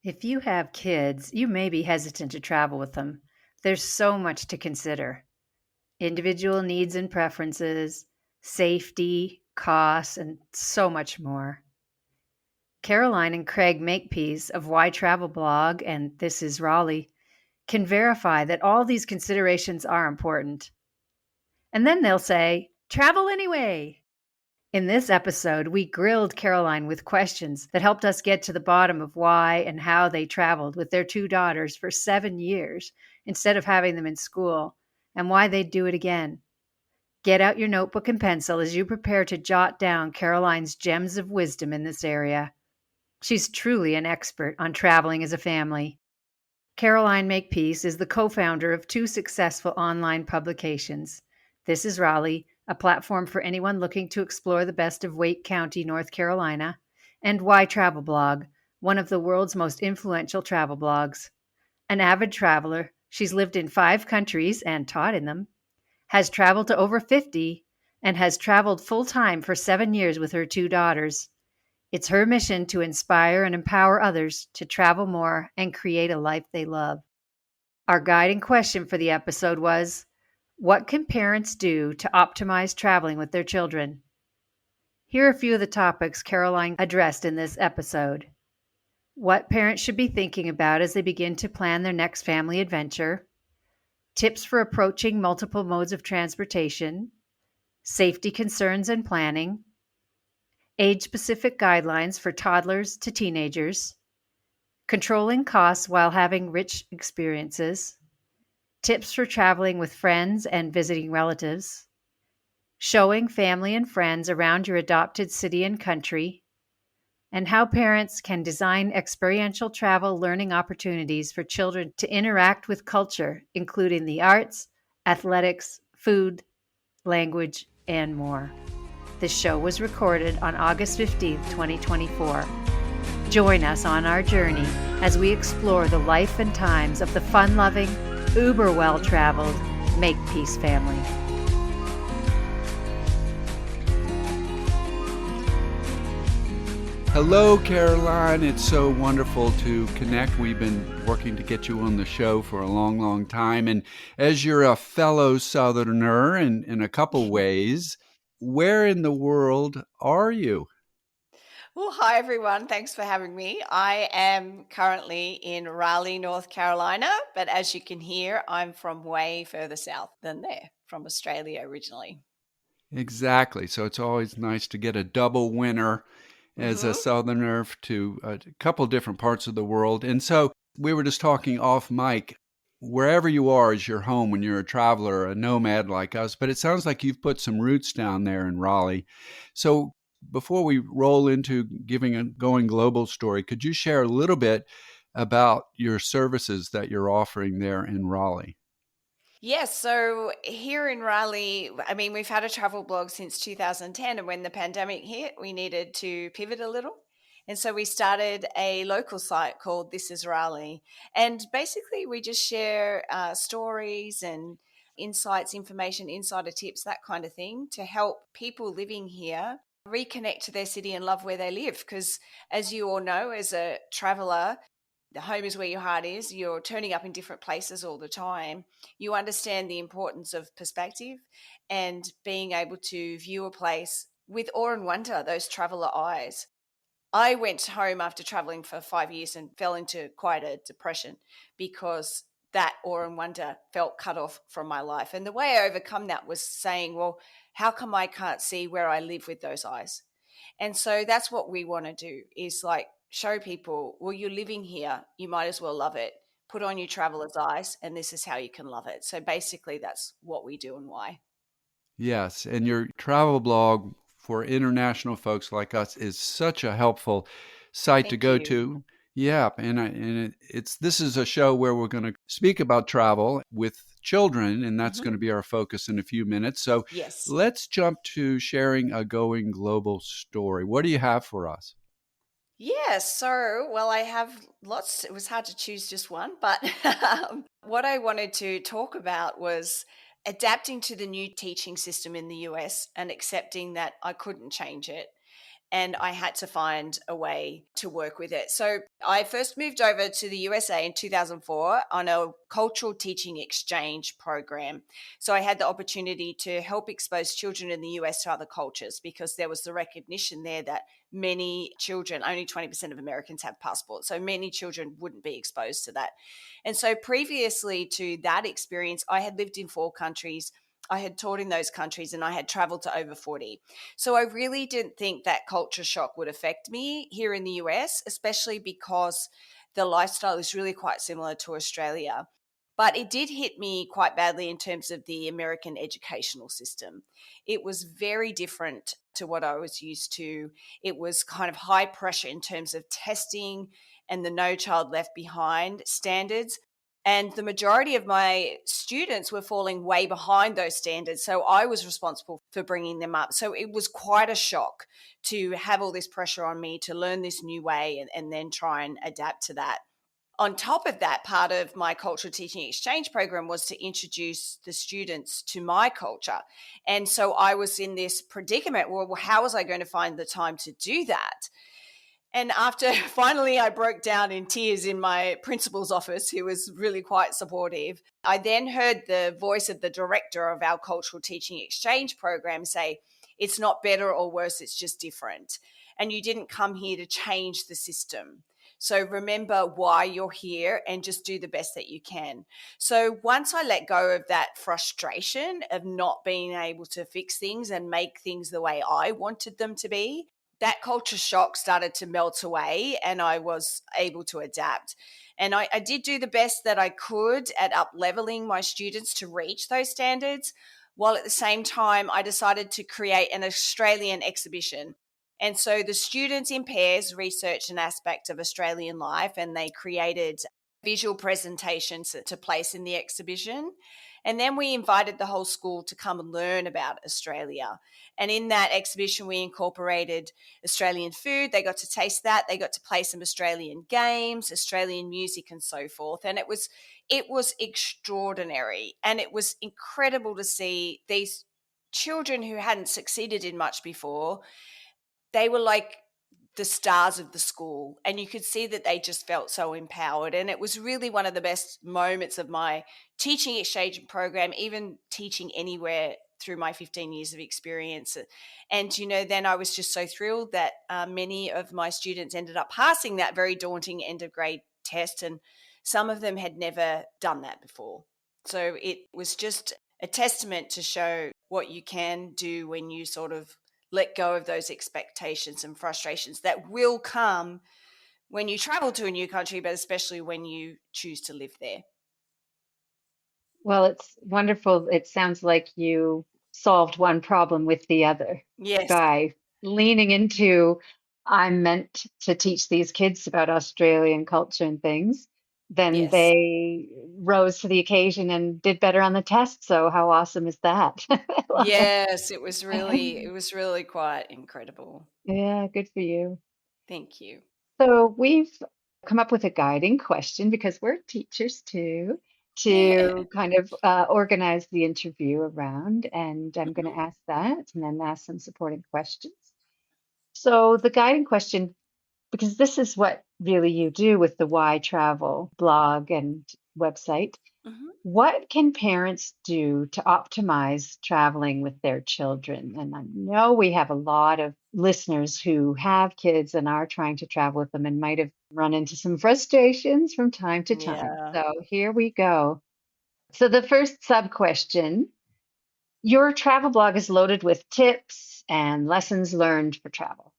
If you have kids, you may be hesitant to travel with them. There's so much to consider: individual needs and preferences, safety, costs, and so much more. Caroline and Craig Makepeace of YTravel blog and This is Raleigh can verify that all these considerations are important. And then they'll say, travel anyway. In this episode, we grilled Caroline with questions that helped us get to the bottom of why and how they traveled with their two daughters for 7 years instead of having them in school, and why they'd do it again. Get out your notebook and pencil as you prepare to jot down Caroline's gems of wisdom in this area. She's truly an expert on traveling as a family. Caroline Makepeace is the co-founder of two successful online publications. This is Raleigh, a platform for anyone looking to explore the best of Wake County, North Carolina, and YTravel blog, one of the world's most influential travel blogs. An avid traveler, she's lived in 5 countries and taught in them, has traveled to over 50, and has traveled full-time for 7 years with her 2 daughters. It's her mission to inspire and empower others to travel more and create a life they love. Our guiding question for the episode was, what can parents do to optimize traveling with their children? Here are a few of the topics Caroline addressed in this episode. What parents should be thinking about as they begin to plan their next family adventure, tips for approaching multiple modes of transportation, safety concerns and planning, age-specific guidelines for toddlers to teenagers, controlling costs while having rich experiences, tips for traveling with friends and visiting relatives, showing family and friends around your adopted city and country, and how parents can design experiential travel learning opportunities for children to interact with culture, including the arts, athletics, food, language, and more. This show was recorded on August 15th, 2024. Join us on our journey as we explore the life and times of the fun-loving, uber well-traveled Makepeace family. Hello, Caroline. It's so wonderful to connect. We've been working to get you on the show for a long, long time. And as you're a fellow Southerner in a couple ways, where in the world are you? Well, hi everyone. Thanks for having me. I am currently in Raleigh, North Carolina, but as you can hear, I'm from way further south than there, from Australia originally. Exactly. So it's always nice to get a double winner as a hmm Southerner to a couple different parts of the world. And so we were just talking off mic. Wherever you are is your home when you're a traveler, a nomad like us. But it sounds like you've put some roots down there in Raleigh. So before we roll into giving a going global story, could you share a little bit about your services that you're offering there in Raleigh? Yes, so here in Raleigh, I mean, we've had a travel blog since 2010, and when the pandemic hit, we needed to pivot a little. And so we started a local site called This is Raleigh. And basically, we just share stories and insights, information, insider tips, that kind of thing to help people living here reconnect to their city and love where they live. Because as you all know, as a traveler, the home is where your heart is. You're turning up in different places all the time. You understand the importance of perspective and being able to view a place with awe and wonder, those traveler eyes. I went home after traveling for 5 years and fell into quite a depression because that awe and wonder felt cut off from my life. And the way I overcome that was saying, well, how come I can't see where I live with those eyes? And so that's what we want to do is like show people, well, you're living here, you might as well love it. Put on your traveler's eyes, and this is how you can love it. So basically, that's what we do and why. Yes, and your travel blog for international folks like us is such a helpful site to Thank go you. to. Yeah, it's this is a show where we're going to speak about travel with children, and that's going to hmm be our focus in a few minutes. So Yes. let's jump to sharing a going global story. What do you have for us? Yes. So, well, I have lots. It was hard to choose just one, but what I wanted to talk about was adapting to the new teaching system in the US and accepting that I couldn't change it and I had to find a way to work with it. So I first moved over to the USA in 2004 on a cultural teaching exchange program. So I had the opportunity to help expose children in the US to other cultures, because there was the recognition there that many children, only 20% of Americans have passports, so many children wouldn't be exposed to that. And so previously to that experience, I had lived in 4 countries. I had taught in those countries, and I had traveled to over 40. So I really didn't think that culture shock would affect me here in the US, especially because the lifestyle is really quite similar to Australia. But it did hit me quite badly in terms of the American educational system. It was very different to what I was used to. It was kind of high pressure in terms of testing and the No Child Left Behind standards. And the majority of my students were falling way behind those standards. So I was responsible for bringing them up. So it was quite a shock to have all this pressure on me to learn this new way and then try and adapt to that. On top of that, part of my cultural teaching exchange program was to introduce the students to my culture. And so I was in this predicament. Well, how was I going to find the time to do that? And after finally I broke down in tears in my principal's office, who was really quite supportive, I then heard the voice of the director of our cultural teaching exchange program say, "It's not better or worse, it's just different. And you didn't come here to change the system. So remember why you're here and just do the best that you can." So once I let go of that frustration of not being able to fix things and make things the way I wanted them to be, that culture shock started to melt away, and I was able to adapt. And I did do the best that I could at up leveling my students to reach those standards, while at the same time I decided to create an Australian exhibition. And so the students in pairs researched an aspect of Australian life, and they created visual presentations to place in the exhibition. And then we invited the whole school to come and learn about Australia. And in that exhibition, we incorporated Australian food. They got to taste that. They got to play some Australian games, Australian music, and so forth. And it was extraordinary. And it was incredible to see these children who hadn't succeeded in much before. They were like the stars of the school, and you could see that they just felt so empowered. And it was really one of the best moments of my teaching exchange program, even teaching anywhere through my 15 years of experience. And then I was just so thrilled that many of my students ended up passing that very daunting end of grade test, and some of them had never done that before. So it was just a testament to show what you can do when you sort of let go of those expectations and frustrations that will come when you travel to a new country, but especially when you choose to live there. Well, it's wonderful. It sounds like you solved one problem with the other Yes. by leaning into, I'm meant to teach these kids about Australian culture and things. Then Yes. they rose to the occasion and did better on the test. So how awesome is that? I love that. Yes, it was really quite incredible. Yeah, good for you. Thank you. So we've come up with a guiding question because we're teachers too, Yeah. to kind of organize the interview around. And I'm going to Mhm. ask that and then ask some supporting questions. So the guiding question, because this is what really you do with the YTravel blog and website. Mhm. What can parents do to optimize traveling with their children? And I know we have a lot of listeners who have kids and are trying to travel with them and might have run into some frustrations from time to time. Yeah. So here we go. So the first sub question, your travel blog is loaded with tips and lessons learned for travel.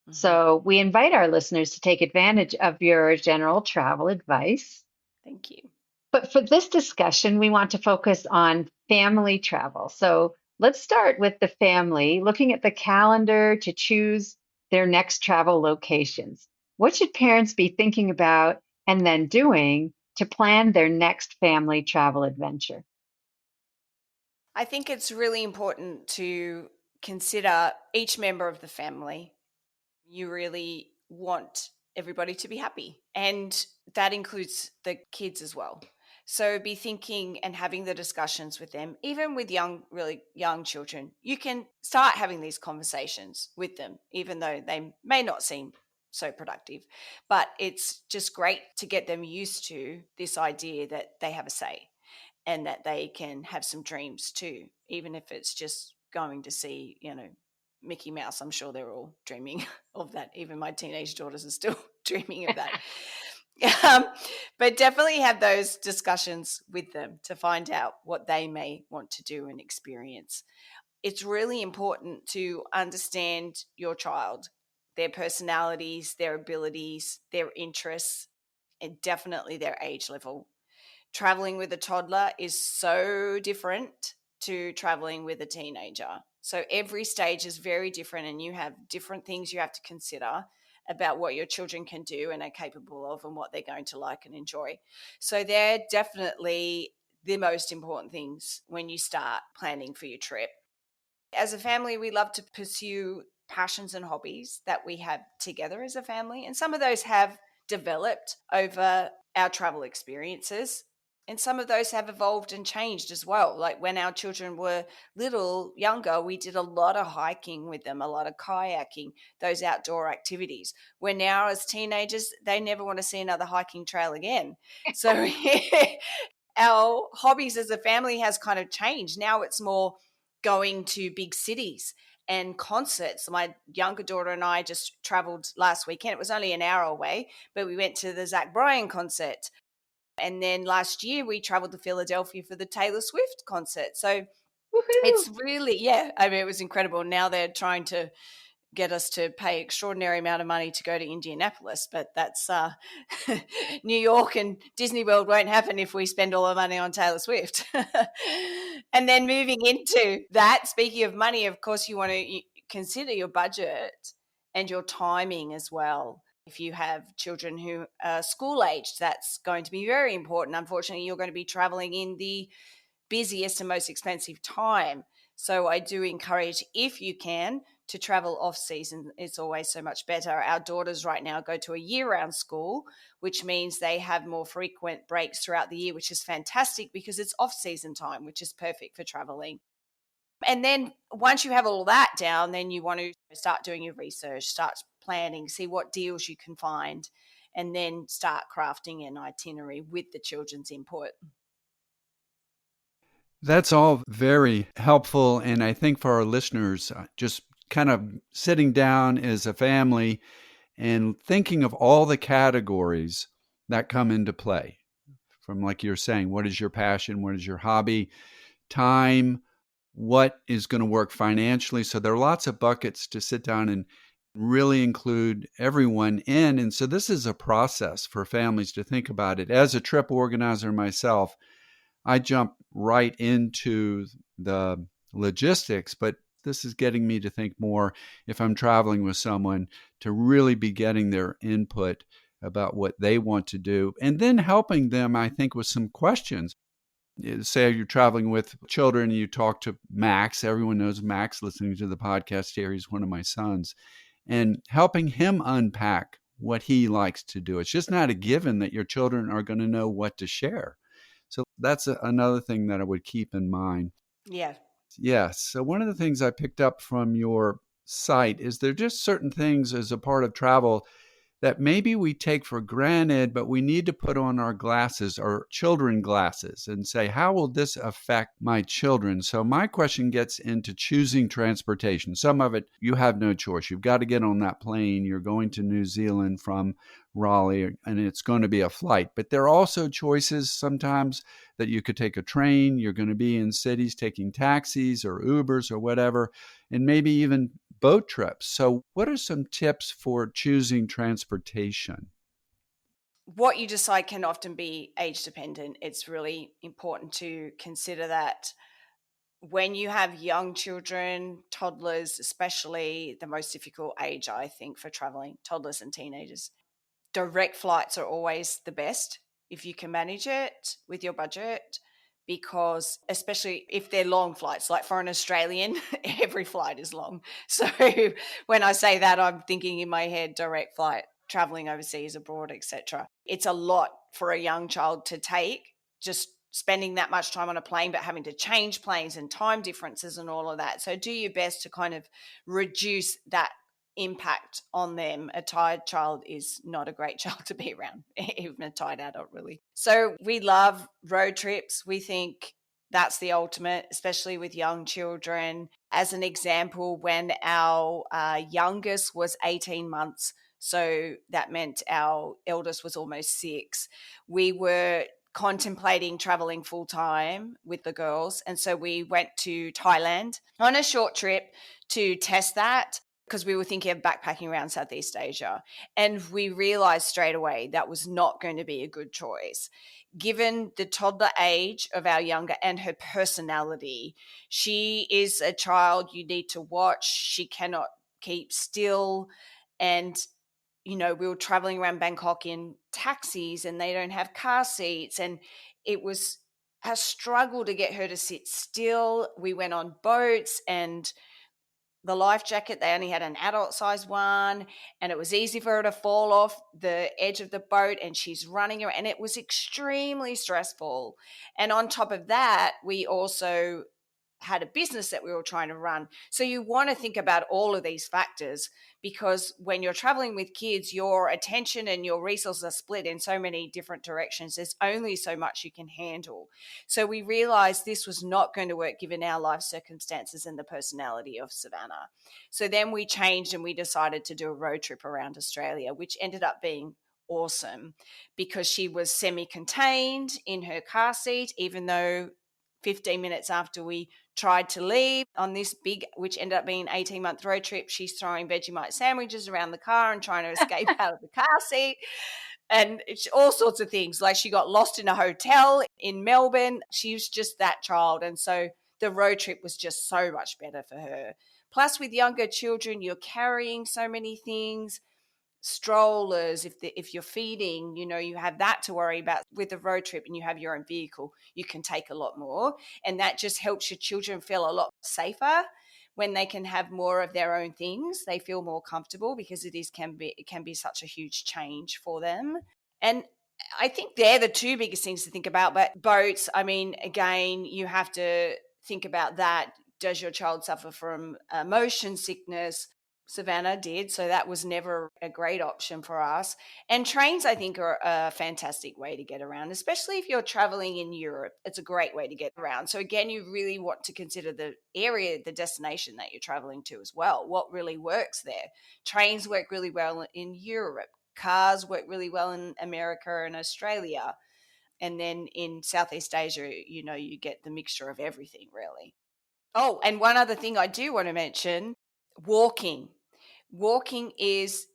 Mhm. So we invite our listeners to take advantage of your general travel advice. Thank you. But for this discussion, we want to focus on family travel. So let's start with the family, looking at the calendar to choose their next travel locations. What should parents be thinking about and then doing to plan their next family travel adventure? I think it's really important to consider each member of the family. You really want everybody to be happy, and that includes the kids as well. So be thinking and having the discussions with them, even with really young children. You can start having these conversations with them, even though they may not seem so productive. But it's just great to get them used to this idea that they have a say and that they can have some dreams too, even if it's just going to see, Mickey Mouse. I'm sure they're all dreaming of that. Even my teenage daughters are still dreaming of that. Um, but definitely have those discussions with them to find out what they may want to do and experience. It's really important to understand your child, their personalities, their abilities, their interests, and definitely their age level. Traveling with a toddler is so different to traveling with a teenager. So every stage is very different, and you have different things you have to consider about what your children can do and are capable of and what they're going to like and enjoy. So they're definitely the most important things when you start planning for your trip. As a family, we love to pursue passions and hobbies that we have together as a family. And some of those have developed over our travel experiences. And some of those have evolved and changed as well. Like when our children were younger, we did a lot of hiking with them, a lot of kayaking, those outdoor activities. Where now, as teenagers, they never want to see another hiking trail again. So our hobbies as a family has kind of changed. Now it's more going to big cities and concerts. My younger daughter and I just traveled last weekend. It was only an hour away, but we went to the Zach Bryan concert. And then last year we traveled to Philadelphia for the Taylor Swift concert. So it's really, yeah, I mean, it was incredible. Now they're trying to get us to pay extraordinary amount of money to go to Indianapolis, but that's New York and Disney World won't happen if we spend all our money on Taylor Swift. And then moving into that, speaking of money, of course, you want to consider your budget and your timing as well. If you have children who are school aged, that's going to be very important. Unfortunately, you're going to be traveling in the busiest and most expensive time. So I do encourage, if you can, to travel off season. It's always so much better. Our daughters right now go to a year-round school, which means they have more frequent breaks throughout the year, which is fantastic because it's off-season time, which is perfect for traveling. And then once you have all that down, then you want to start doing your research, start planning, see what deals you can find, and then start crafting an itinerary with the children's input. That's all very helpful. And I think for our listeners, just kind of sitting down as a family and thinking of all the categories that come into play from, like you're saying, what is your passion? What is your hobby? Time, what is going to work financially? So there are lots of buckets to sit down and really include everyone in. And so this is a process for families to think about it. As a trip organizer myself, I jump right into the logistics, but this is getting me to think more, if I'm traveling with someone, to really be getting their input about what they want to do and then helping them, I think, with some questions. Say you're traveling with children and you talk to Max. Everyone knows Max listening to the podcast here. He's one of my sons. And helping him unpack what he likes to do. It's just not a given that your children are going to know what to share. So that's another thing that I would keep in mind. Yeah. Yes. So one of the things I picked up from your site is there just certain things as a part of travel that maybe we take for granted, but we need to put on our glasses, our children glasses, and say, how will this affect my children? So my question gets into choosing transportation. Some of it, you have no choice. You've got to get on that plane. You're going to New Zealand from Raleigh, and it's going to be a flight. But there are also choices sometimes that you could take a train. You're going to be in cities taking taxis or Ubers or whatever, and maybe even boat trips. So what are some tips for choosing transportation? What you decide can often be age dependent. It's really important to consider that when you have young children, toddlers, especially the most difficult age, I think, for traveling, toddlers and teenagers. Direct flights are always the best if you can manage it with your budget, because especially if they're long flights, like for an Australian, every flight is long. So when I say that, I'm thinking in my head, direct flight, traveling overseas, abroad, etc. It's a lot for a young child to take just spending that much time on a plane, but having to change planes and time differences and all of that. So do your best to kind of reduce that impact on them. A tired child is not a great child to be around, even a tired adult, really. So we love road trips. We think that's the ultimate, especially with young children. As an example, when our youngest was 18 months, so that meant our eldest was almost 6, we were contemplating traveling full time with the girls. And so we went to Thailand on a short trip to test that, because we were thinking of backpacking around Southeast Asia. And we realized straight away that was not going to be a good choice. Given the toddler age of our younger and her personality, she is a child you need to watch. She cannot keep still. And we were traveling around Bangkok in taxis and they don't have car seats. And it was a struggle to get her to sit still. We went on boats, and the life jacket, they only had an adult size one, and it was easy for her to fall off the edge of the boat, and she's running around, and it was extremely stressful. And on top of that, we also had a business that we were trying to run. So you want to think about all of these factors, because when you're traveling with kids, your attention and your resources are split in so many different directions. There's only so much you can handle. So we realized this was not going to work given our life circumstances and the personality of Savannah. So then we changed and we decided to do a road trip around Australia, which ended up being awesome because she was semi-contained in her car seat, even though 15 minutes after we tried to leave on this big, which ended up being an 18-month road trip, she's throwing Vegemite sandwiches around the car and trying to escape out of the car seat. And it's all sorts of things. Like, she got lost in a hotel in Melbourne. She was just that child. And so the road trip was just so much better for her. Plus, with younger children, you're carrying so many things. Strollers, if you're feeding, you have that to worry about. With a road trip and you have your own vehicle, you can take a lot more, and that just helps your children feel a lot safer. When they can have more of their own things, they feel more comfortable, because it can be such a huge change for them. And I think they're the two biggest things to think about. But boats, I mean, again, you have to think about that. Does your child suffer from motion sickness? Savannah did, so that was never a great option for us. And trains, I think, are a fantastic way to get around, especially if you're traveling in Europe. It's a great way to get around. So again, you really want to consider the area, the destination that you're traveling to as well. What really works there? Trains work really well in Europe. Cars work really well in America and Australia. And then in Southeast Asia, you get the mixture of everything, really. Oh, and one other thing I do want to mention, walking. Walking is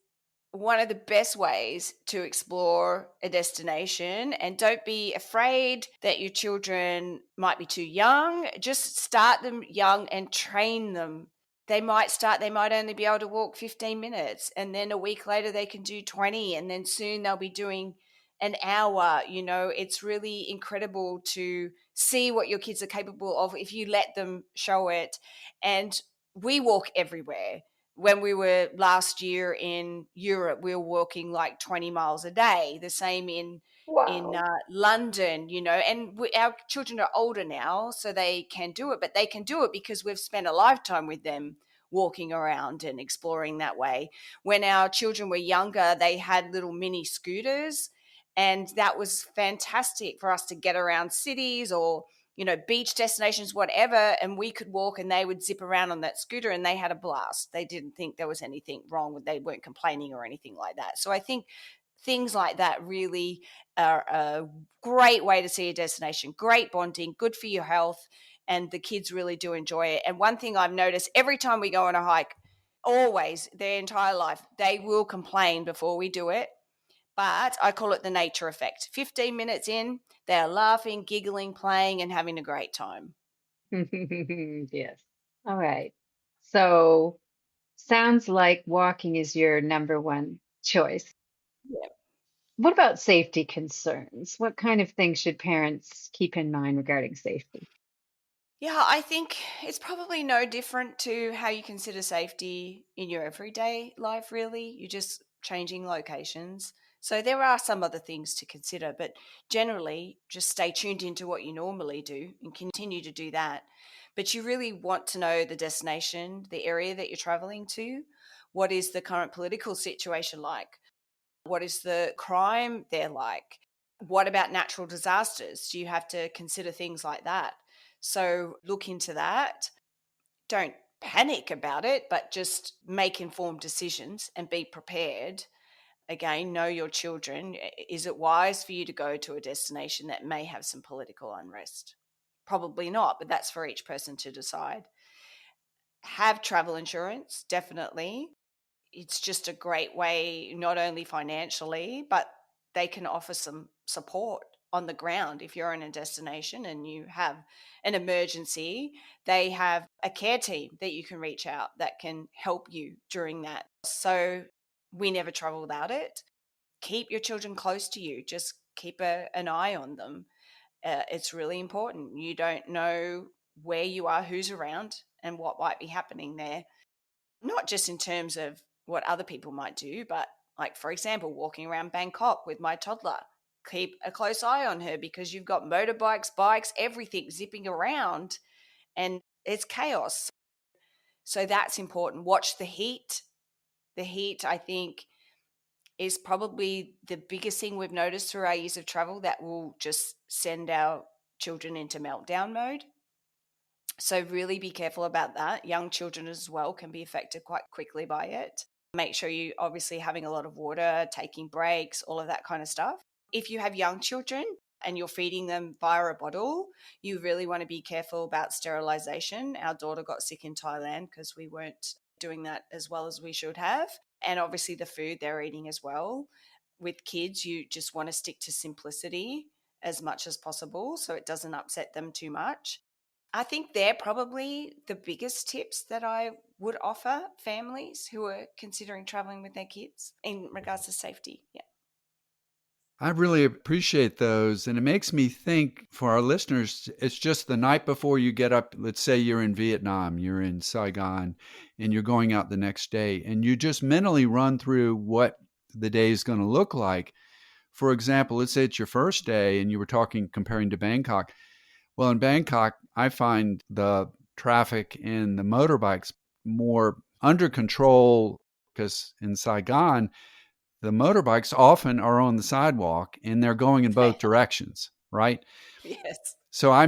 one of the best ways to explore a destination, and don't be afraid that your children might be too young. Just start them young and train them. They might only be able to walk 15 minutes, and then a week later they can do 20, and then soon they'll be doing an hour. It's really incredible to see what your kids are capable of if you let them show it. And we walk everywhere. When we were last year in Europe, we were walking like 20 miles a day. The same in Wow. London, and our children are older now, so they can do it. But they can do it because we've spent a lifetime with them walking around and exploring that way. When our children were younger, they had little mini scooters, and that was fantastic for us to get around cities or beach destinations, whatever, and we could walk and they would zip around on that scooter, and they had a blast. They didn't think there was anything wrong. They weren't complaining or anything like that. So I think things like that really are a great way to see a destination, great bonding, good for your health, and the kids really do enjoy it. And one thing I've noticed, every time we go on a hike, always, their entire life, they will complain before we do it. But I call it the nature effect. 15 minutes in, they're laughing, giggling, playing, and having a great time. Yes. All right. So sounds like walking is your number one choice. Yeah. What about safety concerns? What kind of things should parents keep in mind regarding safety? Yeah, I think it's probably no different to how you consider safety in your everyday life, really. You're just changing locations. So there are some other things to consider, but generally just stay tuned into what you normally do and continue to do that. But you really want to know the destination, the area that you're traveling to. What is the current political situation like? What is the crime there like? What about natural disasters? Do you have to consider things like that? So look into that. Don't panic about it, but just make informed decisions and be prepared. Again, know your children. Is it wise for you to go to a destination that may have some political unrest? Probably not, but that's for each person to decide. Have travel insurance, definitely. It's just a great way, not only financially, but they can offer some support on the ground. If you're in a destination and you have an emergency, they have a care team that you can reach out that can help you during that. So we never travel without it. Keep your children close to you. Just keep an eye on them. It's really important. You don't know where you are, who's around, and what might be happening there. Not just in terms of what other people might do, but like, for example, walking around Bangkok with my toddler. Keep a close eye on her because you've got motorbikes, bikes, everything zipping around and it's chaos. So that's important. Watch the heat. The heat, I think, is probably the biggest thing we've noticed through our years of travel that will just send our children into meltdown mode. So really be careful about that. Young children as well can be affected quite quickly by it. Make sure you obviously having a lot of water, taking breaks, all of that kind of stuff. If you have young children and you're feeding them via a bottle, you really want to be careful about sterilization. Our daughter got sick in Thailand because we weren't doing that as well as we should have. And obviously the food they're eating as well. With kids, you just want to stick to simplicity as much as possible so it doesn't upset them too much. I think they're probably the biggest tips that I would offer families who are considering traveling with their kids in regards to safety. Yeah. I really appreciate those. And it makes me think for our listeners, it's just the night before you get up. Let's say you're in Vietnam, you're in Saigon, and you're going out the next day, and you just mentally run through what the day is going to look like. For example, let's say it's your first day and you were comparing to Bangkok. Well, in Bangkok, I find the traffic and the motorbikes more under control because in Saigon, the motorbikes often are on the sidewalk and they're going in both directions, right? Yes. So I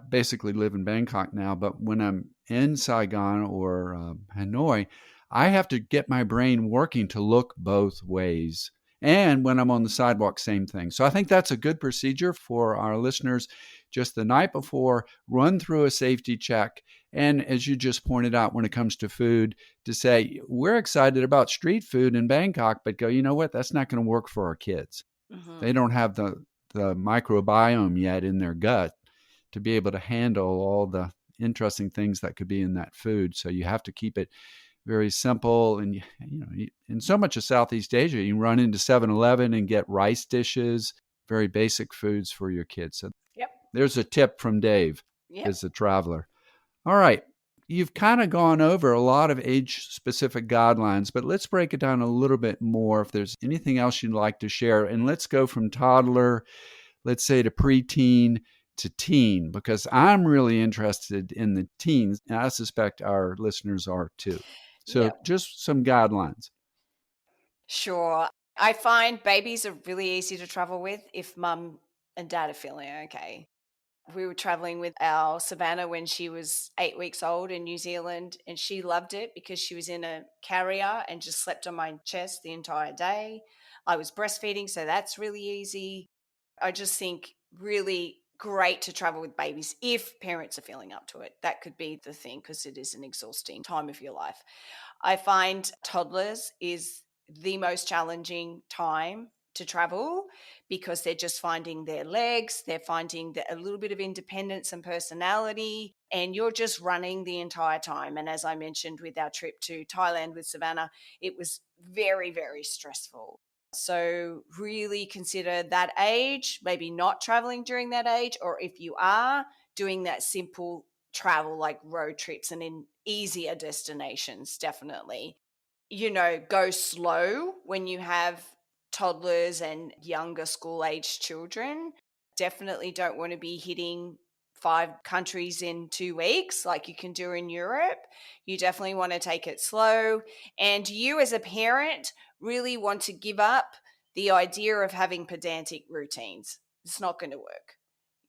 basically live in Bangkok now, but when I'm in Saigon or Hanoi, I have to get my brain working to look both ways. And when I'm on the sidewalk, same thing. So I think that's a good procedure for our listeners. Just the night before, run through a safety check. And as you just pointed out, when it comes to food, to say, we're excited about street food in Bangkok, but go, you know what? That's not going to work for our kids. Mm-hmm. They don't have the microbiome yet in their gut to be able to handle all the interesting things that could be in that food. So you have to keep it very simple. And, in so much of Southeast Asia, you run into 7-Eleven and get rice dishes, very basic foods for your kids. So Yep. there's a tip from Dave Yep. as a traveler. All right. You've kind of gone over a lot of age-specific guidelines, but let's break it down a little bit more if there's anything else you'd like to share. And let's go from toddler, let's say, to preteen to teen, because I'm really interested in the teens, and I suspect our listeners are too. So Yep. just some guidelines. Sure. I find babies are really easy to travel with if mum and dad are feeling okay. We were traveling with our Savannah when she was 8 weeks old in New Zealand, and she loved it because she was in a carrier and just slept on my chest the entire day. I was breastfeeding, so that's really easy. I just think really great to travel with babies if parents are feeling up to it. That could be the thing because it is an exhausting time of your life. I find toddlers is the most challenging time to travel because they're just finding their legs, they're finding a little bit of independence and personality, and you're just running the entire time. And as I mentioned with our trip to Thailand with Savannah, it was very, very stressful. So really consider that age, maybe not traveling during that age, or if you are doing that simple travel like road trips and in easier destinations, definitely. Go slow when you have toddlers and younger school-aged children. Definitely don't want to be hitting 5 countries in 2 weeks like you can do in Europe. You definitely want to take it slow. And you as a parent really want to give up the idea of having pedantic routines. It's not going to work.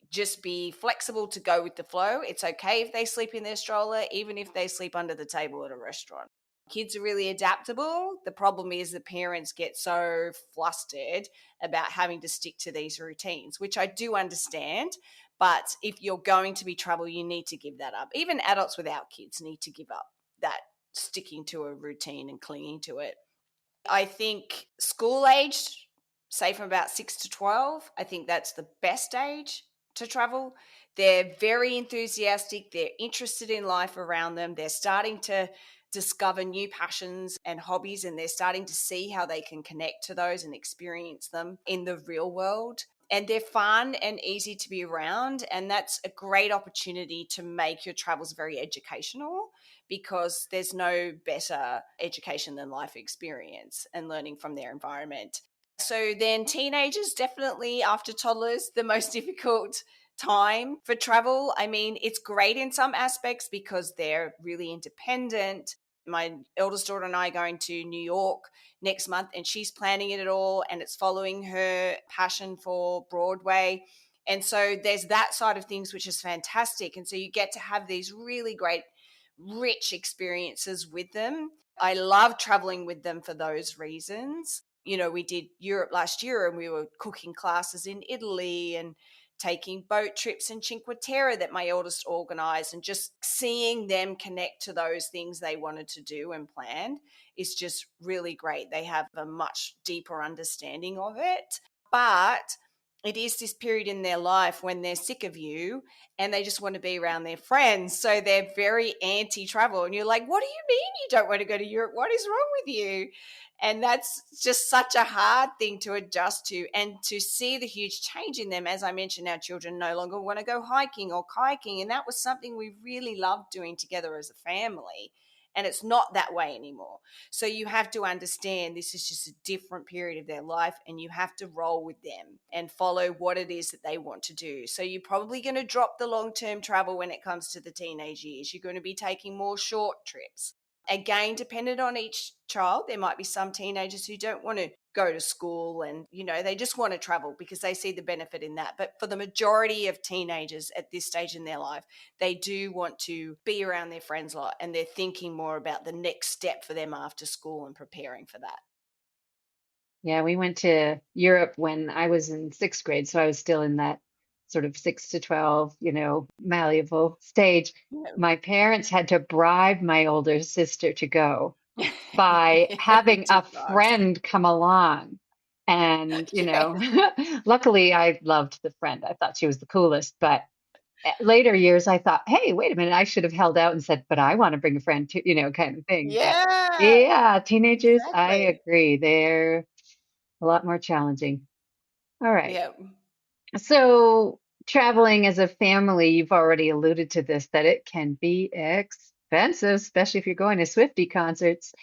Just be flexible to go with the flow. It's okay if they sleep in their stroller, even if they sleep under the table at a restaurant. Kids are really adaptable. The problem is the parents get so flustered about having to stick to these routines, which I do understand. But if you're going to be trouble, you need to give that up. Even adults without kids need to give up that sticking to a routine and clinging to it. I think school aged, say from about 6 to 12, I think that's the best age to travel. They're very enthusiastic. They're interested in life around them. They're starting to discover new passions and hobbies, and they're starting to see how they can connect to those and experience them in the real world. And they're fun and easy to be around. And that's a great opportunity to make your travels very educational, because there's no better education than life experience and learning from their environment. So then teenagers, definitely after toddlers, the most difficult time for travel. I mean, it's great in some aspects because they're really independent. My eldest daughter and I are going to New York next month, and she's planning it all, and it's following her passion for Broadway. And so there's that side of things, which is fantastic. And so you get to have these really great, rich experiences with them. I love traveling with them for those reasons. You know, we did Europe last year, and we were cooking classes in Italy and taking boat trips in Cinque Terre that my eldest organized, and just seeing them connect to those things they wanted to do and planned is just really great. They have a much deeper understanding of it. But it is this period in their life when they're sick of you and they just want to be around their friends. So they're very anti-travel. And you're like, what do you mean you don't want to go to Europe? What is wrong with you? And that's just such a hard thing to adjust to, and to see the huge change in them. As I mentioned, our children no longer want to go hiking or kayaking. And that was something we really loved doing together as a family. And it's not that way anymore. So you have to understand this is just a different period of their life, and you have to roll with them and follow what it is that they want to do. So you're probably going to drop the long-term travel when it comes to the teenage years. You're going to be taking more short trips. Again, dependent on each child, there might be some teenagers who don't want to go to school and, you know, they just want to travel because they see the benefit in that. But for the majority of teenagers at this stage in their life, they do want to be around their friends a lot, and they're thinking more about the next step for them after school and preparing for that. Yeah, we went to Europe when I was in sixth grade, so I was still in that sort of 6 to 12, malleable stage. My parents had to bribe my older sister to go by having a Deep dives. friend come along. And, Yeah. luckily I loved the friend. I thought she was the coolest. But later years, I thought, hey, wait a minute, I should have held out and said, but I want to bring a friend too, kind of thing. But Yeah, yeah, teenagers, I exactly. agree. They're a lot more challenging. All right. Yeah. So, traveling as a family, you've already alluded to this, that it can be expensive, especially if you're going to Swiftie concerts.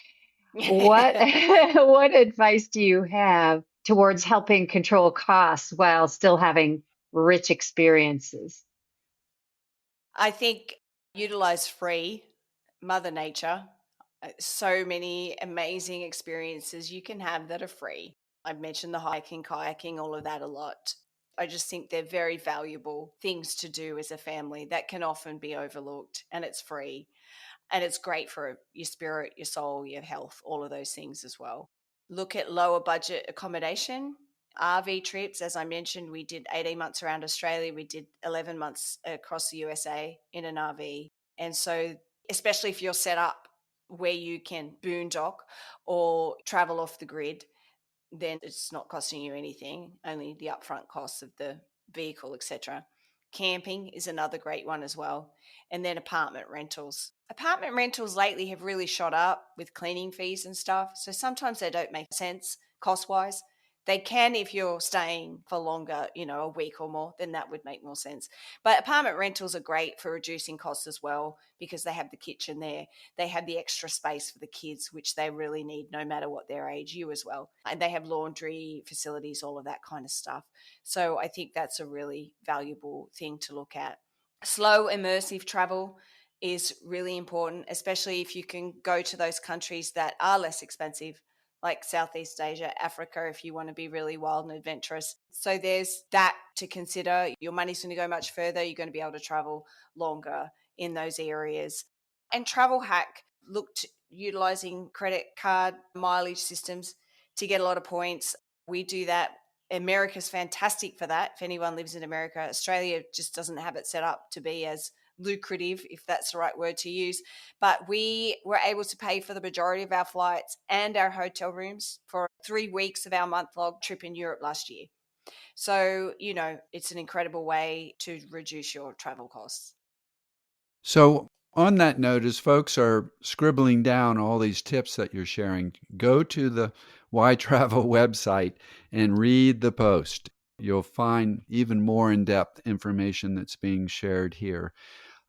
What what advice do you have towards helping control costs while still having rich experiences? I think utilize free Mother Nature. So many amazing experiences you can have that are free. I've mentioned the hiking, kayaking, all of that a lot. I just think they're very valuable things to do as a family that can often be overlooked, and it's free. And it's great for your spirit, your soul, your health, all of those things as well. Look at lower budget accommodation. RV trips, as I mentioned, we did 18 months around Australia. We did 11 months across the USA in an RV. And so, especially if you're set up where you can boondock or travel off the grid, then it's not costing you anything, only the upfront costs of the vehicle, etc. Camping is another great one as well. And then apartment rentals. Apartment rentals lately have really shot up with cleaning fees and stuff. So sometimes they don't make sense cost wise. They can if you're staying for longer, a week or more, then that would make more sense. But apartment rentals are great for reducing costs as well because they have the kitchen there. They have the extra space for the kids, which they really need no matter what their age, you as well. And they have laundry facilities, all of that kind of stuff. So I think that's a really valuable thing to look at. Slow, immersive travel is really important, especially if you can go to those countries that are less expensive, like Southeast Asia, Africa, if you want to be really wild and adventurous. So there's that to consider. Your money's going to go much further. You're going to be able to travel longer in those areas. And travel hack, looked utilizing credit card mileage systems to get a lot of points. We do that. America's fantastic for that. If anyone lives in America, Australia just doesn't have it set up to be as lucrative, if that's the right word to use. But we were able to pay for the majority of our flights and our hotel rooms for 3 weeks of our month-long trip in Europe last year. So, it's an incredible way to reduce your travel costs. So, on that note, as folks are scribbling down all these tips that you're sharing, go to the YTravel website and read the post. You'll find even more in-depth information that's being shared here.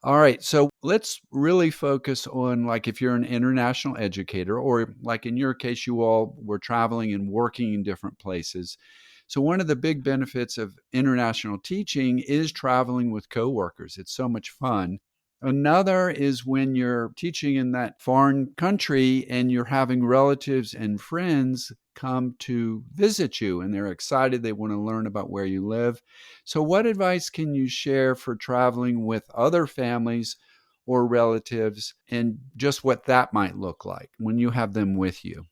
All right, so let's really focus on, like, if you're an international educator, or like in your case, you all were traveling and working in different places. So one of the big benefits of international teaching is traveling with coworkers. It's so much fun. Another is when you're teaching in that foreign country and you're having relatives and friends come to visit you and they're excited, they want to learn about where you live. So, what advice can you share for traveling with other families or relatives and just what that might look like when you have them with you?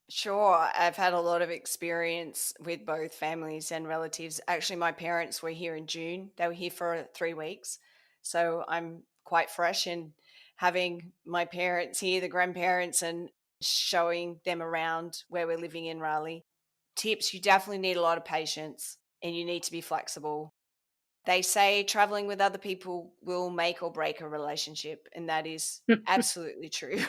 Sure. I've had a lot of experience with both families and relatives. Actually, my parents were here in June. They were here for 3 weeks. So I'm quite fresh in having my parents here, the grandparents, and showing them around where we're living in Raleigh. Tips: you definitely need a lot of patience and you need to be flexible. They say traveling with other people will make or break a relationship, and that is absolutely true.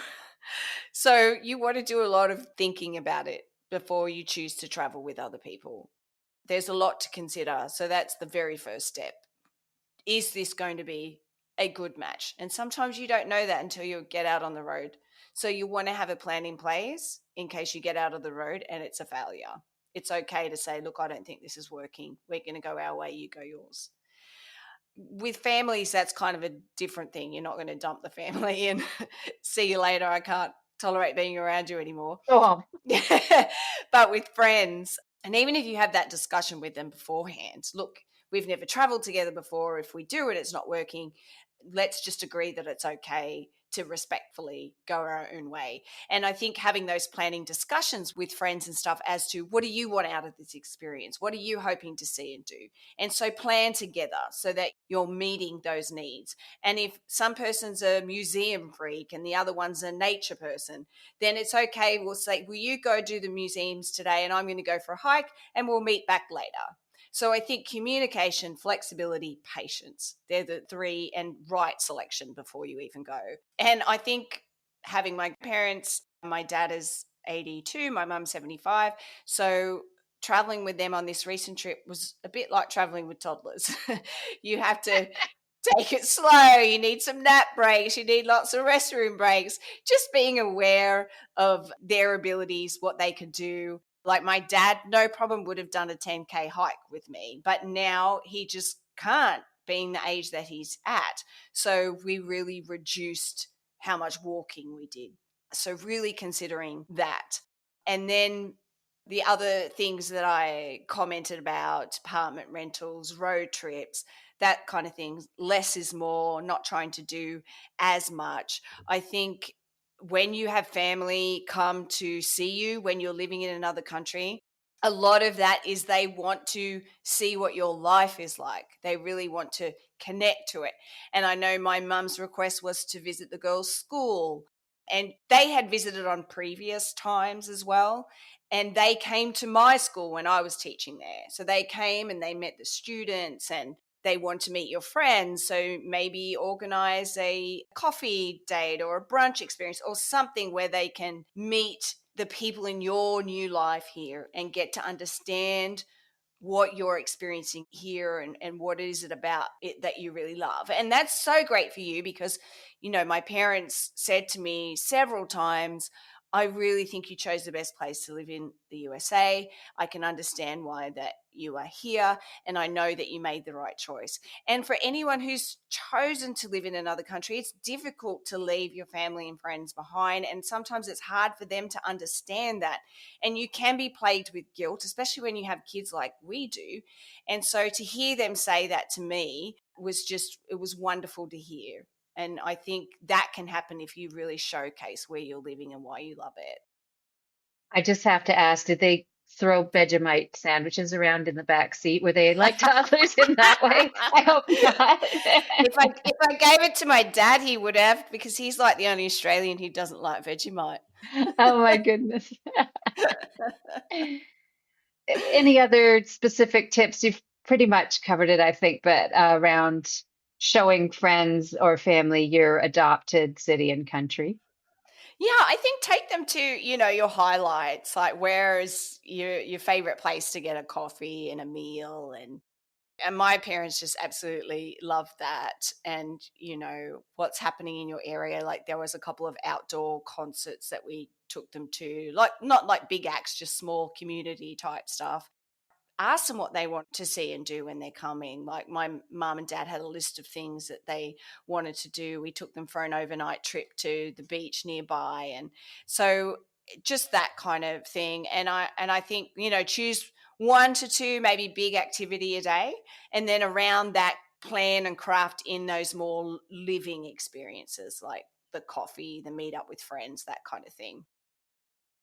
So you want to do a lot of thinking about it before you choose to travel with other people. There's a lot to consider. So that's the very first step. Is this going to be a good match? And sometimes you don't know that until you get out on the road. So you want to have a plan in place in case you get out of the road and it's a failure. It's okay to say, look, I don't think this is working. We're going to go our way, you go yours. With families, that's kind of a different thing. You're not going to dump the family and see you later. I can't tolerate being around you anymore. Go home. But with friends, and even if you have that discussion with them beforehand, look, we've never traveled together before. If we do it, it's not working. Let's just agree that it's okay to respectfully go our own way. And I think having those planning discussions with friends and stuff as to what do you want out of this experience? What are you hoping to see and do? And so plan together so that you're meeting those needs. And if some person's a museum freak and the other one's a nature person, then it's okay. We'll say, will you go do the museums today? And I'm going to go for a hike and we'll meet back later. So I think communication, flexibility, patience, they're the three, and right selection before you even go. And I think having my parents, my dad is 82, my mum's 75. So traveling with them on this recent trip was a bit like traveling with toddlers. You have to take it slow. You need some nap breaks. You need lots of restroom breaks. Just being aware of their abilities, what they could do. Like my dad, no problem, would have done a 10K hike with me, but now he just can't, being the age that he's at. So we really reduced how much walking we did. So really considering that. And then the other things that I commented about, apartment rentals, road trips, that kind of thing, less is more, not trying to do as much. I think when you have family come to see you when you're living in another country, a lot of that is they want to see what your life is like. They really want to connect to it. And I know my mum's request was to visit the girls' school, and they had visited on previous times as well. And they came to my school when I was teaching there. So they came and they met the students and they want to meet your friends. So maybe organize a coffee date or a brunch experience or something where they can meet the people in your new life here and get to understand what you're experiencing here, and what is it about it that you really love. And that's so great for you because, my parents said to me several times, I really think you chose the best place to live in the USA. I can understand why that you are here, and I know that you made the right choice. And for anyone who's chosen to live in another country, it's difficult to leave your family and friends behind. And sometimes it's hard for them to understand that. And you can be plagued with guilt, especially when you have kids like we do. And so to hear them say that to me it was wonderful to hear. And I think that can happen if you really showcase where you're living and why you love it. I just have to ask, did they throw Vegemite sandwiches around in the back seat? Were they like toddlers in that way? I hope not. If I gave it to my dad, he would have, because he's like the only Australian who doesn't like Vegemite. Oh my goodness. Any other specific tips? You've pretty much covered it, I think, but around showing friends or family your adopted city and country. Yeah, I think take them to, your highlights, like where is your favorite place to get a coffee and a meal, and my parents just absolutely love that. And, what's happening in your area. Like there was a couple of outdoor concerts that we took them to, like not like big acts, just small community type stuff. Ask them what they want to see and do when they're coming. Like my mum and dad had a list of things that they wanted to do. We took them for an overnight trip to the beach nearby, and so just that kind of thing. And I think, choose 1 to 2 maybe big activity a day, and then around that plan and craft in those more living experiences like the coffee, the meet up with friends, that kind of thing.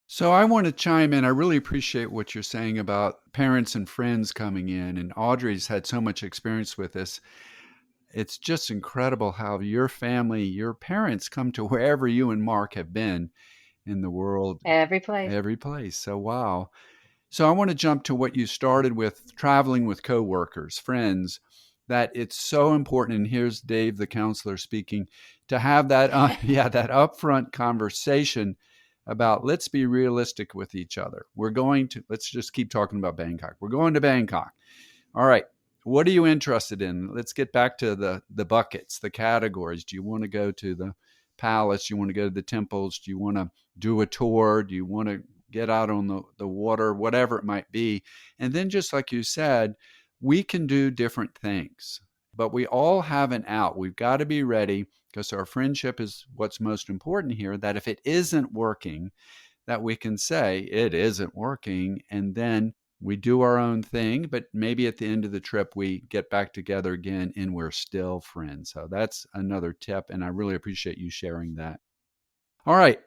So I want to chime in. I really appreciate what you're saying about parents and friends coming in. And Audrey's had so much experience with this. It's just incredible how your family, your parents come to wherever you and Mark have been in the world, Every place. every place. So, wow. So I want to jump to what you started with, traveling with coworkers, friends, that it's so important. And here's Dave, the counselor, speaking, to have that, that upfront conversation about, let's be realistic with each other. Let's just keep talking about Bangkok. We're going to Bangkok. All right. What are you interested in? Let's get back to the buckets, the categories. Do you want to go to the palace? Do you want to go to the temples? Do you want to do a tour? Do you want to get out on the water? Whatever it might be. And then, just like you said, we can do different things, but we all have an out. We've got to be ready, because our friendship is what's most important here, that if it isn't working, that we can say it isn't working, and then we do our own thing, but maybe at the end of the trip, we get back together again and we're still friends. So that's another tip, and I really appreciate you sharing that. All right.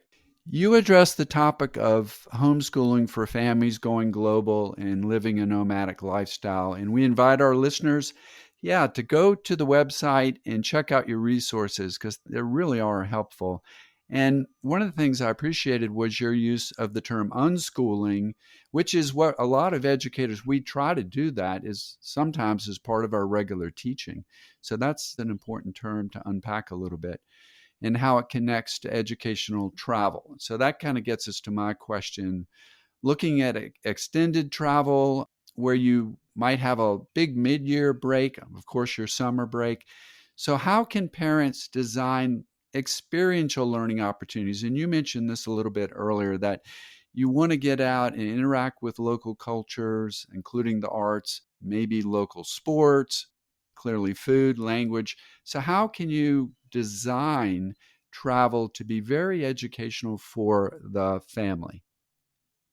You addressed the topic of homeschooling for families going global and living a nomadic lifestyle. And we invite our listeners, to go to the website and check out your resources, because they really are helpful. And one of the things I appreciated was your use of the term unschooling, which is what a lot of educators, we try to do that is sometimes as part of our regular teaching. So that's an important term to unpack a little bit, and how it connects to educational travel. So that kind of gets us to my question. Looking at extended travel, where you might have a big mid-year break, of course, your summer break. So how can parents design experiential learning opportunities? And you mentioned this a little bit earlier, that you want to get out and interact with local cultures, including the arts, maybe local sports, clearly food, language. So how can you design travel to be very educational for the family?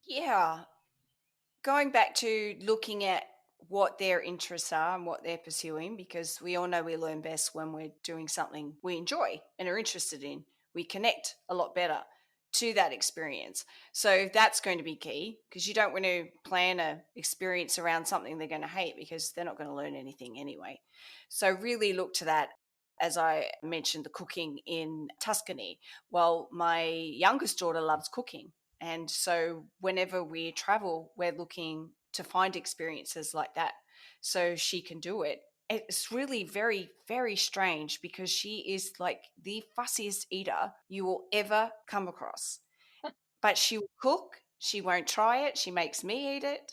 Yeah. Going back to looking at what their interests are and what they're pursuing, because we all know we learn best when we're doing something we enjoy and are interested in. We connect a lot better to that experience. So that's going to be key, because you don't want to plan a experience around something they're going to hate, because they're not going to learn anything anyway. So really look to that. As I mentioned, the cooking in Tuscany. Well, my youngest daughter loves cooking. And so whenever we travel, we're looking to find experiences like that so she can do it. It's really very, very strange, because she is like the fussiest eater you will ever come across. but she will cook. She won't try it. She makes me eat it.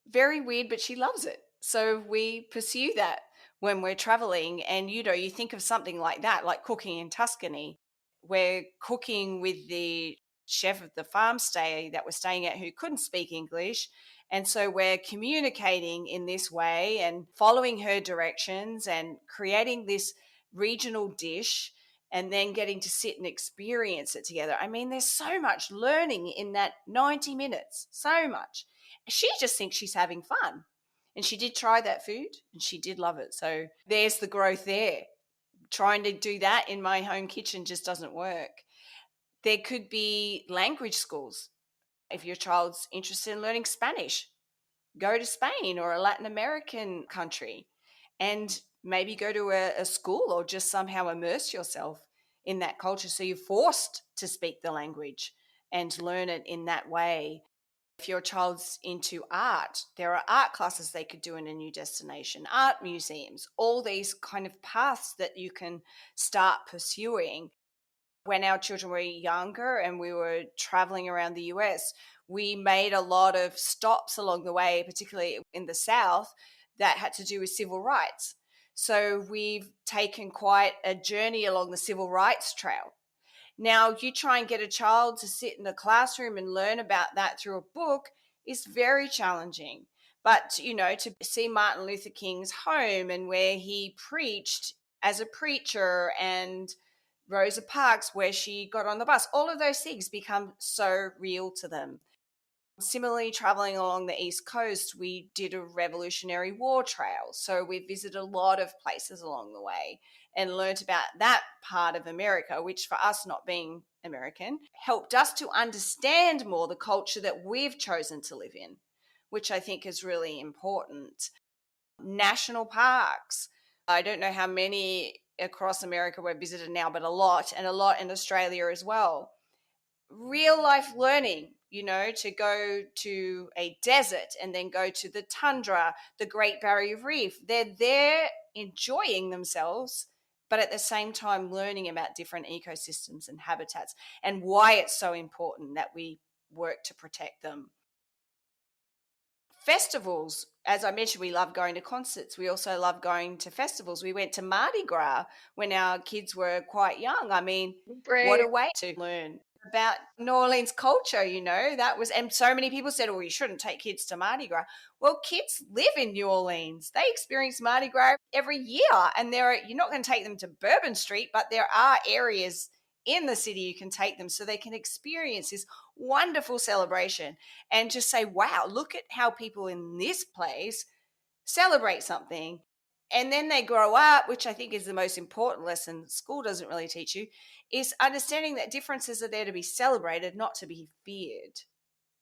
Very weird, but she loves it. So we pursue that when we're traveling. And, you think of something like that, like cooking in Tuscany. We're cooking with the chef of the farm stay that we're staying at who couldn't speak English. And so we're communicating in this way and following her directions and creating this regional dish and then getting to sit and experience it together. I mean, there's so much learning in that 90 minutes, so much. She just thinks she's having fun. And she did try that food and she did love it. So there's the growth there. Trying to do that in my home kitchen just doesn't work. There could be language schools. If your child's interested in learning Spanish, go to Spain or a Latin American country and maybe go to a school or just somehow immerse yourself in that culture. So you're forced to speak the language and learn it in that way. If your child's into art, there are art classes they could do in a new destination, art museums, all these kind of paths that you can start pursuing. When our children were younger and we were traveling around the US, we made a lot of stops along the way, particularly in the South, that had to do with civil rights. So we've taken quite a journey along the civil rights trail. Now, you try and get a child to sit in a classroom and learn about that through a book is very challenging. But, to see Martin Luther King's home and where he preached as a preacher, and Rosa Parks, where she got on the bus, all of those things become so real to them. Similarly, traveling along the East Coast, we did a Revolutionary War trail. So we visited a lot of places along the way and learnt about that part of America, which for us, not being American, helped us to understand more the culture that we've chosen to live in, which I think is really important. National parks. I don't know how many across America we've visited now, but a lot, and a lot in Australia as well. Real life learning, to go to a desert and then go to the tundra, the Great Barrier Reef. They're there enjoying themselves, but at the same time learning about different ecosystems and habitats and why it's so important that we work to protect them. Festivals, as I mentioned, we love going to concerts. We also love going to festivals. We went to Mardi Gras when our kids were quite young. I mean, what Brave. a way to learn about New Orleans culture, that was, and so many people said, oh, you shouldn't take kids to Mardi Gras. Well, kids live in New Orleans. They experience Mardi Gras every year. And you're not going to take them to Bourbon Street, but there are areas in the city you can take them so they can experience this wonderful celebration and just say, wow, look at how people in this place celebrate something. And then they grow up, which I think is the most important lesson school doesn't really teach you, is understanding that differences are there to be celebrated, not to be feared.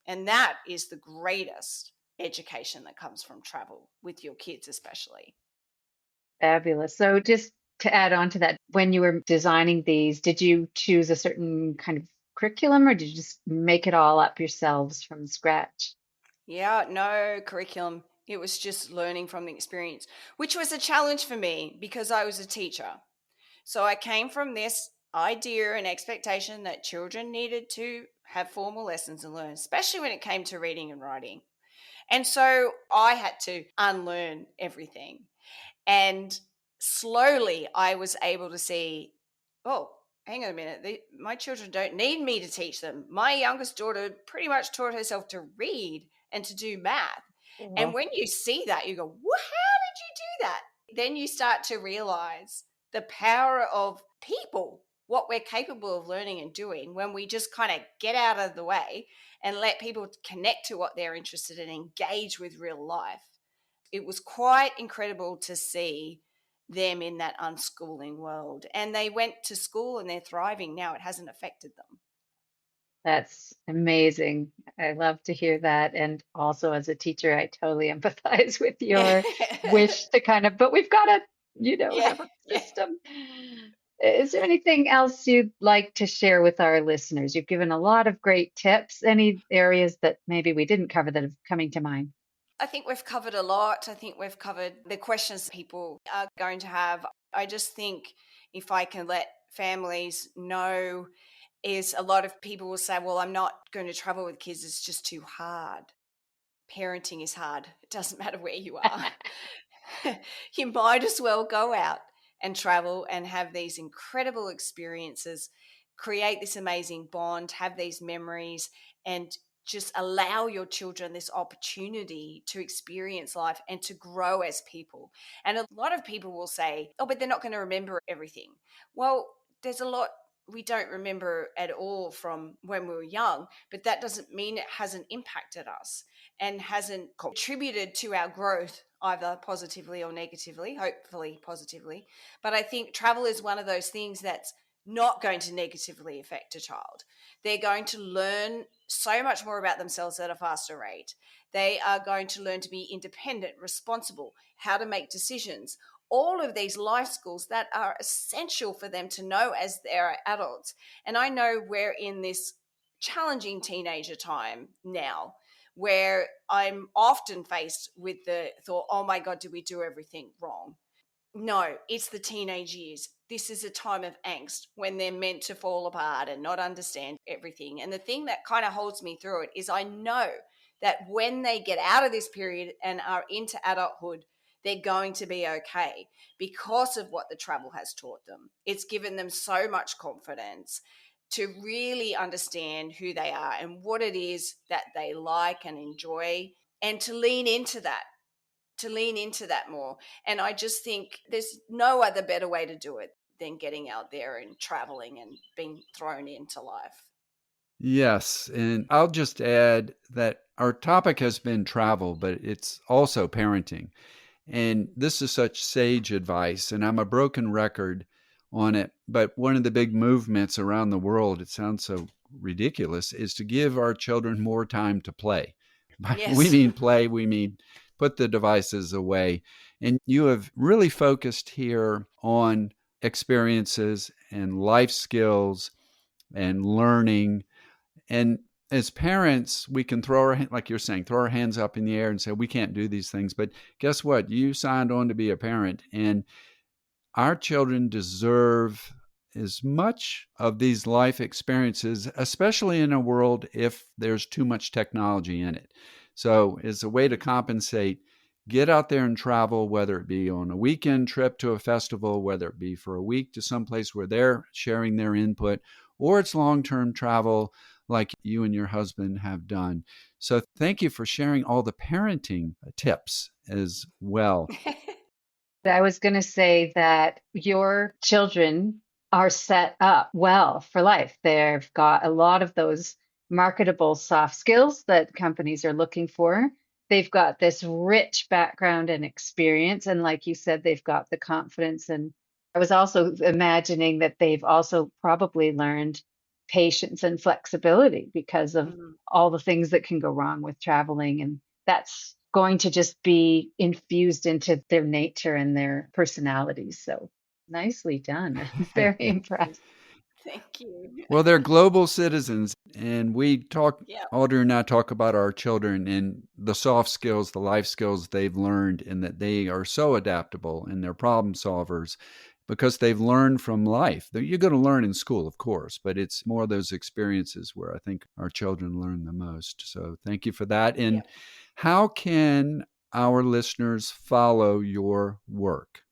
And that is the greatest education that comes from travel with your kids, especially. Fabulous. So just to add on to that, when you were designing these, did you choose a certain kind of curriculum or did you just make it all up yourselves from scratch? Yeah, no curriculum. It was just learning from the experience, which was a challenge for me because I was a teacher. So I came from this idea and expectation that children needed to have formal lessons and learn, especially when it came to reading and writing. And so I had to unlearn everything. And slowly I was able to see, oh, hang on a minute, my children don't need me to teach them. My youngest daughter pretty much taught herself to read and to do math. And Cool. when you see that, you go, how did you do that? Then you start to realize the power of people, what we're capable of learning and doing when we just kind of get out of the way and let people connect to what they're interested in, engage with real life. It was quite incredible to see them in that unschooling world. And they went to school and they're thriving now. It hasn't affected them. That's amazing. I love to hear that. And also, as a teacher, I totally empathize with Yeah. your wish to kind of, but we've got to, Yeah. have a Yeah. system. Is there anything else you'd like to share with our listeners? You've given a lot of great tips. Any areas that maybe we didn't cover that are coming to mind? I think we've covered a lot. I think we've covered the questions people are going to have. I just think if I can let families know is a lot of people will say, well, I'm not going to travel with kids. It's just too hard. Parenting is hard. It doesn't matter where you are. You might as well go out and travel and have these incredible experiences, create this amazing bond, have these memories, and just allow your children this opportunity to experience life and to grow as people. And a lot of people will say, oh, but they're not going to remember everything. Well, there's a lot we don't remember at all from when we were young, but that doesn't mean it hasn't impacted us and hasn't contributed to our growth, either positively or negatively, hopefully positively. But I think travel is one of those things that's not going to negatively affect a child. They're going to learn so much more about themselves at a faster rate. They are going to learn to be independent, responsible, how to make decisions, all of these life skills that are essential for them to know as they're adults. And I know we're in this challenging teenager time now where I'm often faced with the thought, oh my God, did we do everything wrong? No, it's the teenage years. This is a time of angst when they're meant to fall apart and not understand everything. And the thing that kind of holds me through it is I know that when they get out of this period and are into adulthood, they're going to be okay because of what the travel has taught them. It's given them so much confidence to really understand who they are and what it is that they like and enjoy, and to lean into that more. And I just think there's no other better way to do it than getting out there and traveling and being thrown into life. Yes, and I'll just add that our topic has been travel, but it's also parenting. And this is such sage advice, and I'm a broken record on it. But one of the big movements around the world, it sounds so ridiculous, is to give our children more time to play. We Yes. mean play, we mean put the devices away. And you have really focused here on experiences and life skills and learning. And as parents, we can throw our, like you're saying, throw our hands up in the air and say, we can't do these things. But guess what? You signed on to be a parent, and our children deserve as much of these life experiences, especially in a world if there's too much technology in it. So, as a way to compensate, get out there and travel, whether it be on a weekend trip to a festival, whether it be for a week to someplace where they're sharing their input, or it's long-term travel like you and your husband have done. So thank you for sharing all the parenting tips as well. I was going to say that your children are set up well for life. They've got a lot of those marketable soft skills that companies are looking for. They've got this rich background and experience. And like you said, they've got the confidence. And I was also imagining that they've also probably learned patience and flexibility because of Mhm. all the things that can go wrong with traveling. And that's going to just be infused into their nature and their personalities. So nicely done. I'm very impressed. Thank you. Well, they're global citizens, and Yeah. Audrey and I talk about our children and the soft skills, the life skills they've learned, and that they are so adaptable and they're problem solvers because they've learned from life. You're going to learn in school, of course, but it's more those experiences where I think our children learn the most. So thank you for that. Yeah. And how can our listeners follow your work?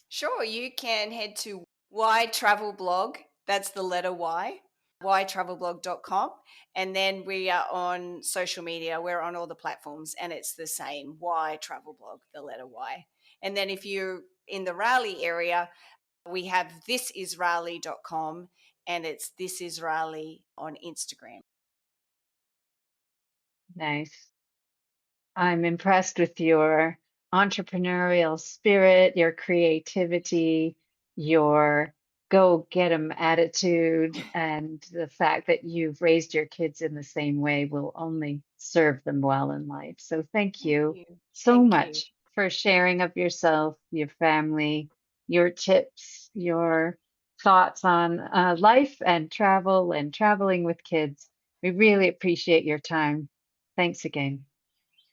Sure. You can head to YTravel blog. That's the letter Y, ytravelblog.com. And then we are on social media. We're on all the platforms, and it's the same YTravel blog, the letter Y. And then if you're in the Raleigh area, we have thisisraleigh.com, and it's thisisraleigh on Instagram. Nice. I'm impressed with your entrepreneurial spirit, your creativity, your go get 'em attitude, and the fact that you've raised your kids in the same way will only serve them well in life. So thank Thank you you. so Thank you. much for sharing of yourself, your family, your tips, your thoughts on life and travel and traveling with kids. We really appreciate your time. Thanks again.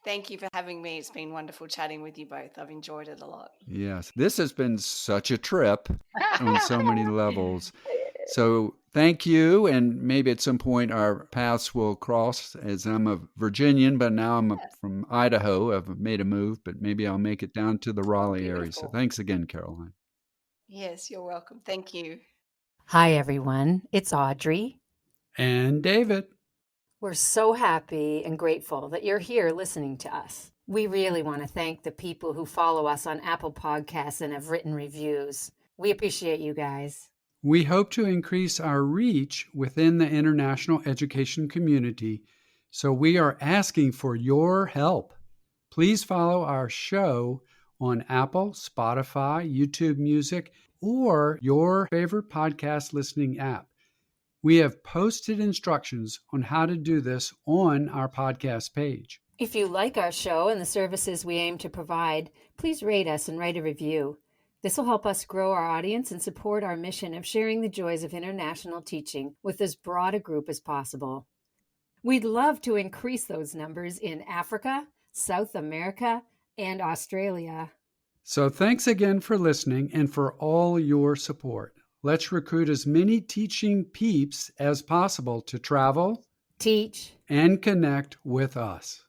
Thank you for having me. It's been wonderful chatting with you both. I've enjoyed it a lot. Yes, this has been such a trip on so many levels. So Thank you. And maybe at some point our paths will cross, as I'm a Virginian, but now I'm from Idaho. I've made a move, but maybe I'll make it down to the Raleigh area. So thanks again, Caroline. Yes, you're welcome. Thank you. Hi, everyone. It's Audrey. And David. We're so happy and grateful that you're here listening to us. We really want to thank the people who follow us on Apple Podcasts and have written reviews. We appreciate you guys. We hope to increase our reach within the international education community, so we are asking for your help. Please follow our show on Apple, Spotify, YouTube Music, or your favorite podcast listening app. We have posted instructions on how to do this on our podcast page. If you like our show and the services we aim to provide, please rate us and write a review. This will help us grow our audience and support our mission of sharing the joys of international teaching with as broad a group as possible. We'd love to increase those numbers in Africa, South America, and Australia. So thanks again for listening and for all your support. Let's recruit as many teaching peeps as possible to travel, teach, and connect with us.